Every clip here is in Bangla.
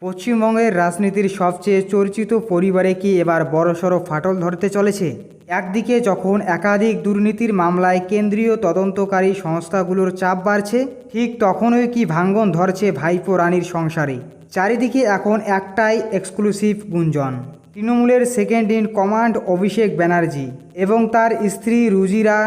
পশ্চিমবঙ্গের রাজনীতির সবচেয়ে চর্চিত পরিবারে কি এবার বড়সড় ফাটল ধরতে চলেছে? একদিকে যখন একাধিক দুর্নীতির মামলায় কেন্দ্রীয় তদন্তকারী সংস্থাগুলোর চাপ বাড়ছে, ঠিক তখনই কি ভাঙন ধরছে ভাইপো রানীর সংসারে। চারিদিকে এখন একটাই এক্সক্লুসিভ গুঞ্জন, তৃণমূলের second in command Abhishek Banerjee এবং তার স্ত্রী রুজিরা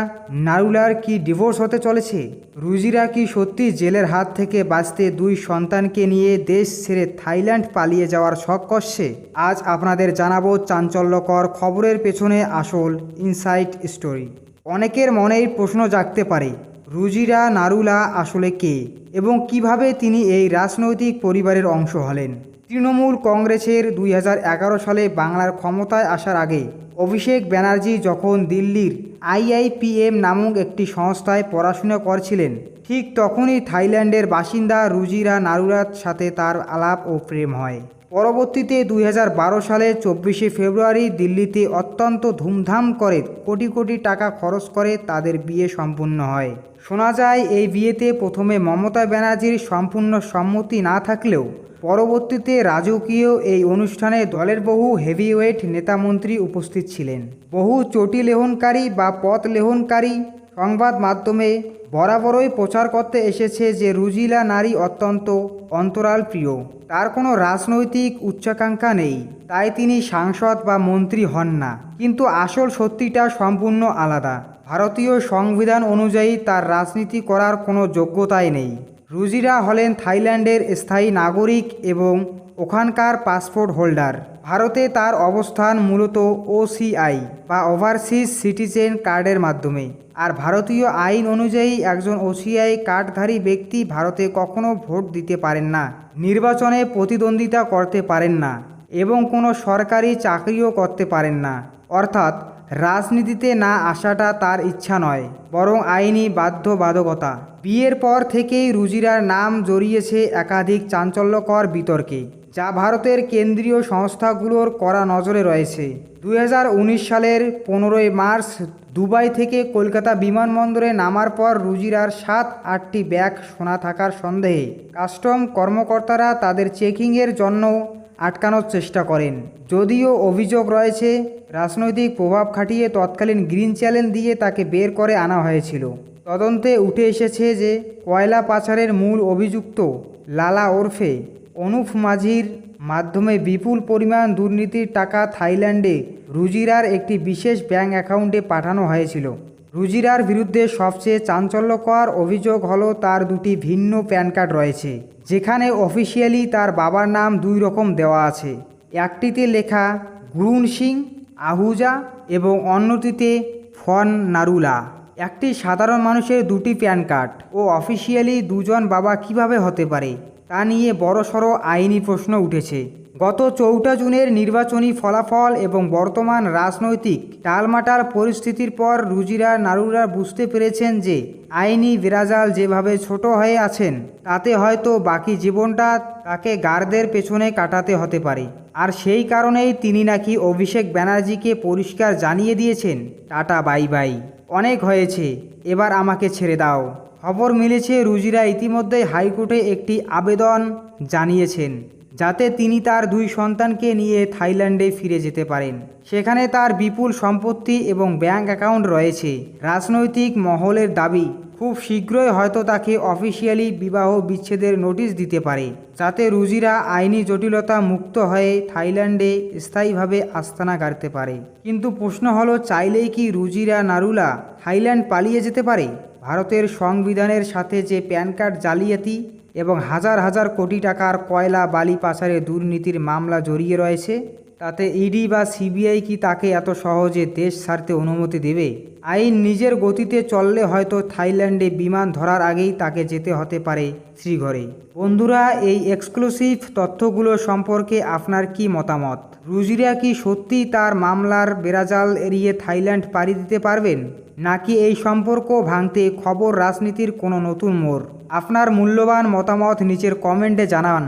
নারুলার কি ডিভোর্স হতে চলেছে। রুজিরা কি সত্যি জেলের হাত থেকে বাঁচতে দুই সন্তানকে নিয়ে দেশ ছেড়ে থাইল্যান্ড পালিয়ে যাওয়ার শখ করছে? আজ আপনাদের জানাবো চাঞ্চল্যকর খবরের পেছনে আসল ইনসাইড স্টোরি। অনেকের মনেই প্রশ্ন জাগতে পারে, রুজিরা নারুলা আসলে কে এবং কিভাবে তিনি এই রাজনৈতিক পরিবারের অংশ হলেন। তৃণমূল কংগ্রেসের 2011 সালে বাংলার ক্ষমতায় আসার আগে অভিষেক ব্যানার্জি যখন দিল্লির IIPM নামক একটি সংস্থায় পড়াশোনা করছিলেন, ঠিক তখনই থাইল্যান্ডের বাসিন্দা রুজিরা নারুলার সাথে তার আলাপ ও প্রেম হয়। পরবর্তীতে 2012 সালে 24শে ফেব্রুয়ারি দিল্লিতে অত্যন্ত ধুমধাম করে কোটি কোটি টাকা খরচ করে তাদের বিয়ে সম্পন্ন হয়। শোনা যায় এই বিয়েতে প্রথমে মমতা ব্যানার্জির সম্পূর্ণ সম্মতি না থাকলেও পরবর্তীতে রাজকীয় এই অনুষ্ঠানে দলের বহু হেভিওয়েট নেতামন্ত্রী উপস্থিত ছিলেন। বহু চটি লেহনকারী বা পথ লেহনকারী সংবাদ মাধ্যমে বরাবরই প্রচার করতে এসেছে যে রুজিরা নারী অত্যন্ত অন্তরাল প্রিয়, তার কোনো রাজনৈতিক উচ্চাকাঙ্ক্ষা নেই, তাই তিনি সাংসদ বা মন্ত্রী হন না। কিন্তু আসল সত্যিটা সম্পূর্ণ আলাদা। ভারতীয় সংবিধান অনুযায়ী তার রাজনীতি করার কোনো যোগ্যতাই নেই। রুজিরা হলেন থাইল্যান্ডের স্থায়ী নাগরিক এবং ওখানকার পাসপোর্ট হোল্ডার। ভারতে তার অবস্থান মূলত OCI বা ওভারসিজ সিটিজেন কার্ডের মাধ্যমে। আর ভারতীয় আইন অনুযায়ী একজন OCI কার্ডধারী ব্যক্তি ভারতে কখনো ভোট দিতে পারেন না, নির্বাচনে প্রতিদ্বন্দ্বিতা করতে পারেন না এবং কোনো সরকারি চাকরিও করতে পারেন না। অর্থাৎ রাজনীতিতে না আসাটা তার ইচ্ছা নয়, বরং আইনি বাধ্যবাধকতা। বিয়ের পর থেকেই রুজিরার নাম জড়িয়েছে একাধিক চাঞ্চল্যকর বিতর্কে, যা ভারতের কেন্দ্রীয় সংস্থাগুলোর কড়া নজরে রয়েছে। 2019 সালের 15ই মার্চ দুবাই থেকে কলকাতা বিমানবন্দরে নামার পর রুজিরার 7-8টি ব্যাগ সোনা থাকার সন্দেহে কাস্টম কর্মকর্তারা তাদের চেকিংয়ের জন্য আটকানোর চেষ্টা করেন। যদিও অভিযোগ রয়েছে রাজনৈতিক প্রভাব খাটিয়ে তৎকালীন গ্রিন চ্যানেল দিয়ে তাকে বের করে আনা হয়েছিল। তদন্তে উঠে এসেছে যে কয়লা পাচারের মূল অভিযুক্ত লালা ওরফে অনুপ মাঝির মাধ্যমে বিপুল পরিমাণ দুর্নীতির টাকা থাইল্যান্ডে রুজিরার একটি বিশেষ ব্যাংক অ্যাকাউন্টে পাঠানো হয়েছিল। রুজিরার বিরুদ্ধে সবচেয়ে চাঞ্চল্যকর অভিযোগ হলো তার দুটি ভিন্ন প্যান কার্ড রয়েছে, যেখানে অফিসিয়ালি তার বাবার নাম দুই রকম দেওয়া আছে। একটিতে লেখা গুরুন সিং আহুজা এবং অন্যটিতে ফন নারুলা। একটি সাধারণ মানুষের দুটি প্যান কার্ড ও অফিসিয়ালি দুজন বাবা কিভাবে হতে পারে, তা নিয়ে বড়সড় আইনি প্রশ্ন উঠেছে। গত 4 জুনের নির্বাচনী ফলাফল এবং বর্তমান রাজনৈতিক টালমাটাল পরিস্থিতির পর রুজিরা নারুলা বুঝতে পেরেছেন যে আইনি বেড়াজাল যেভাবে ছোট হয়ে আছেন, তাতে হয়তো বাকি জীবনটা তাকে গার্ডদের পেছনে কাটাতে হতে পারে। আর সেই কারণেই তিনি নাকি অভিষেক ব্যানার্জিকে পরিষ্কার জানিয়ে দিয়েছেন, টাটা বাই বাই, অনেক হয়েছে, এবার আমাকে ছেড়ে দাও। খবর মিলেছে রুজিরা ইতিমধ্যেই হাইকোর্টে একটি আবেদন জানিয়েছেন, যাতে তিনি তার দুই সন্তানকে নিয়ে থাইল্যান্ডে ফিরে যেতে পারেন। সেখানে তার বিপুল সম্পত্তি এবং ব্যাংক অ্যাকাউন্ট রয়েছে। রাজনৈতিক মহলের দাবি, খুব শীঘ্রই হয়তো তাকে অফিসিয়ালি বিবাহ বিচ্ছেদের নোটিশ দিতে পারে, যাতে রুজিরা আইনি জটিলতা মুক্ত হয়ে থাইল্যান্ডে স্থায়ীভাবে আস্তানা গাড়তে পারে। কিন্তু প্রশ্ন হলো, চাইলেই কি রুজিরা নারুলা থাইল্যান্ড পালিয়ে যেতে পারে? ভারতের সংবিধানের সাথে যে প্যান কার্ড জালিয়াতি এবং হাজার হাজার কোটি টাকার কয়লা বালি পাচারে দুর্নীতির মামলা জড়িয়ে রয়েছে, তাতে ইডি বা সিবিআই কি তাকে এত সহজে দেশ ছাড়তে অনুমতি দেবে? আইন নিজের গতিতে চললে হয়তো থাইল্যান্ডে বিমান ধরার আগেই তাকে যেতে হতে পারে শ্রীঘরে। বন্ধুরা, এই এক্সক্লুসিভ তথ্যগুলো সম্পর্কে আপনার কি মতামত? রুজিরা কি সত্যি তার মামলার বেড়াজাল এড়িয়ে থাইল্যান্ড পাড়ি দিতে পারবেন, নাকি এই সম্পর্ক ভাঙতে খবর রাজনীতির কোনো নতুন মোড়? আপনার মূল্যবান মতামত নিচের কমেন্টে জানান।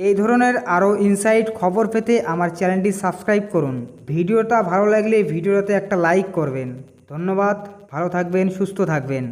এই ধরনের আরও ইনসাইট খবর পেতে আমার চ্যানেলটি সাবস্ক্রাইব করুন। ভিডিওটা ভালো লাগলে ভিডিওতে একটা লাইক করবেন। ধন্যবাদ, ভালো থাকবেন, সুস্থ থাকবেন।